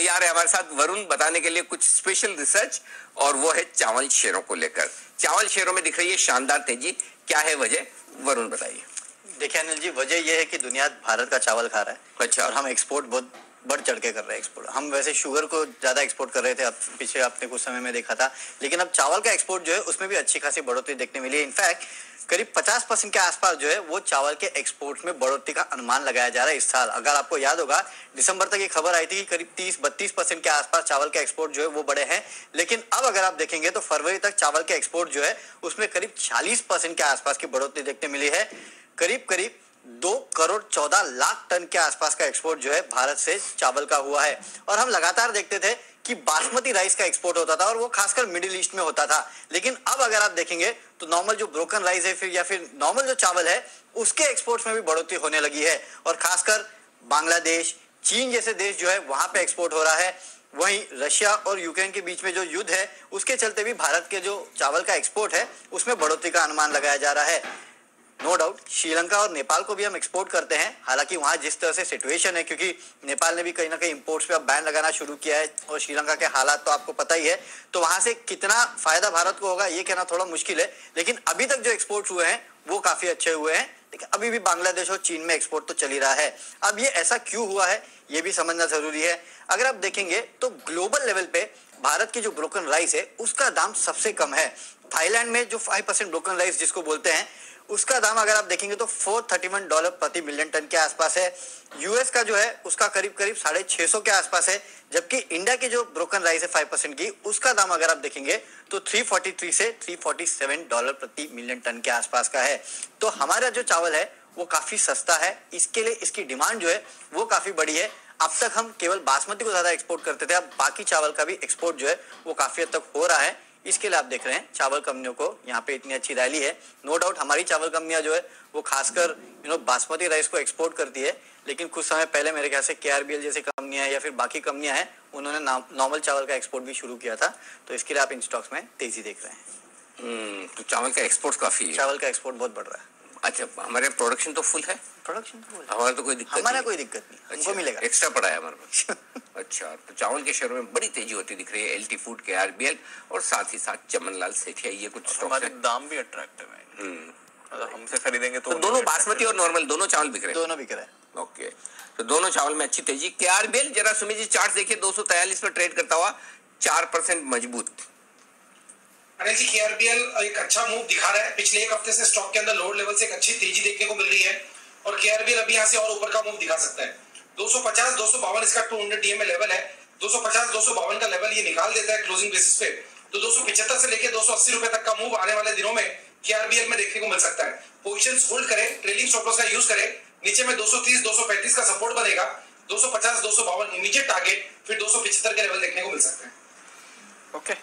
तैयार है हमारे साथ वरुण बताने के लिए कुछ स्पेशल रिसर्च, और वो है चावल शेयरों को लेकर। चावल शेयरों में दिख रही है शानदार तेजी, क्या है वजह, वरुण बताइए। देखिए अनिल जी, वजह यह है कि दुनिया भारत का चावल खा रहा है। अच्छा। और हम एक्सपोर्ट बहुत बढ़ चढ़ के कर रहे हैं एक्सपोर्ट। हम वैसे शुगर को ज्यादा एक्सपोर्ट कर रहे थे, अब पीछे आपने कुछ समय में देखा था, लेकिन अब चावल का एक्सपोर्ट जो है उसमें भी अच्छी खासी बढ़ोतरी देखने मिली है। इनफैक्ट करीब 50% के आसपास जो है वो चावल के एक्सपोर्ट में बढ़ोतरी का अनुमान लगाया जा रहा है इस साल। अगर आपको याद होगा, दिसंबर तक ये खबर आई थी कि करीब 30-32% के आसपास चावल के एक्सपोर्ट जो है वो बढ़े हैं, लेकिन अब अगर आप देखेंगे तो फरवरी तक चावल के एक्सपोर्ट जो है उसमें करीब 40% के आसपास की बढ़ोतरी देखने मिली है। करीब 2 करोड़ 14 लाख टन के आसपास का एक्सपोर्ट जो है भारत से चावल का हुआ है। और हम लगातार देखते थे कि बासमती राइस का एक्सपोर्ट होता था और वो खासकर मिडिल ईस्ट में होता था, लेकिन अब अगर आप देखेंगे तो नॉर्मल जो ब्रोकन राइस है या फिर नॉर्मल जो चावल है उसके एक्सपोर्ट्स में भी बढ़ोतरी होने लगी है। और खासकर बांग्लादेश, चीन जैसे देश जो है वहां पे एक्सपोर्ट हो रहा है। वहीं रशिया और यूक्रेन के बीच में जो युद्ध है उसके चलते भी भारत के जो चावल का एक्सपोर्ट है उसमें बढ़ोतरी का अनुमान लगाया जा रहा है। नो डाउट श्रीलंका और नेपाल को भी हम एक्सपोर्ट करते हैं, हालांकि वहां जिस तरह से सिचुएशन है, क्योंकि नेपाल ने भी कहीं ना कहीं इंपोर्ट्स पे अब बैन लगाना शुरू किया है और श्रीलंका के हालात तो आपको पता ही है, तो वहां से कितना फायदा भारत को होगा ये कहना थोड़ा मुश्किल है। लेकिन अभी तक जो एक्सपोर्ट हुए हैं वो काफी अच्छे हुए हैं, लेकिन अभी भी बांग्लादेश और चीन में एक्सपोर्ट तो चल ही रहा है। अब ये ऐसा क्यों हुआ है ये भी समझना जरूरी है। अगर आप देखेंगे तो ग्लोबल लेवल पे भारत की जो ब्रोकन राइस है उसका दाम सबसे कम है। थाईलैंड में जो 5% ब्रोकन राइस जिसको बोलते हैं उसका दाम अगर आप देखेंगे तो $431 प्रति मिलियन टन के आसपास है। यूएस का जो है उसका करीब 650 के आसपास है, जबकि इंडिया की जो ब्रोकन राइस है 5% की उसका दाम अगर आप देखेंगे तो 343 से $347 प्रति मिलियन टन के आसपास का है। तो हमारा जो चावल है वो काफी सस्ता है, इसके लिए इसकी डिमांड जो है वो काफी बड़ी है। अब तक हम केवल बासमती को ज्यादा एक्सपोर्ट करते थे, अब बाकी चावल का भी एक्सपोर्ट जो है वो काफी हद तक हो रहा है। इसके लिए आप देख रहे हैं चावल कंपनियों को यहाँ पे इतनी अच्छी रैली है। नो डाउट हमारी चावल कंपनियां जो है वो खासकर बासमती राइस को एक्सपोर्ट करती है, लेकिन कुछ समय पहले मेरे ख्याल से KRBL जैसी कंपनियां या फिर बाकी कंपनियां हैं उन्होंने नॉर्मल चावल का एक्सपोर्ट भी शुरू किया था, तो इसके लिए आप इन स्टॉक्स में तेजी देख रहे हैं। तो चावल का एक्सपोर्ट काफी है। चावल का एक्सपोर्ट बहुत बढ़ रहा है। अच्छा, हमारे प्रोडक्शन तो फुल है। प्रोडक्शन तो फुल है, हमारा तो कोई दिक्कत नहीं। हमारा कोई दिक्कत नहीं, हमको मिलेगा, एक्स्ट्रा पड़ा है हमारे पास। अच्छा, तो चावल के शेयरों में बड़ी तेजी होती दिख रही है। LT फूड, KRBL और साथ ही साथ चमनलाल सेठिया, ये कुछ हमारे दाम भी अट्रैक्टिव है। अगर हमसे खरीदेंगे तो दोनों बासमती और नॉर्मल दोनों चावल बिक रहे हैं। दोनों बिक रहे हैं। ओके, तो दोनों चावल में अच्छी तेजी। KRBL जरा सुमित जी चार्ट देखिए, 243 पर ट्रेड करता हुआ 4% मजबूत। अनिल जी, KRBL एक अच्छा मूव दिखा रहा है। पिछले एक हफ्ते से स्टॉक के अंदर लोअर लेवल से एक अच्छी तेजी देखने को मिल रही है और KRBL अभी यहाँ से और ऊपर का मूव दिखा सकता है। 250-252 इसका 200 DMA लेवल है। 250-252 का लेवल ये निकाल देता है क्लोजिंग बेसिस पे, तो 275 से लेके 280 रुपए तक का मूव आने वाले दिनों में KRBL में देखने को मिल सकता है। पोजीशंस होल्ड करें, ट्रेलिंग स्टॉप लॉस का यूज करें। नीचे में 230-235 का सपोर्ट बनेगा, 250-252 इमीडिएट टारगेट, फिर 275 के लेवल देखने को मिल सकते हैं। ओके।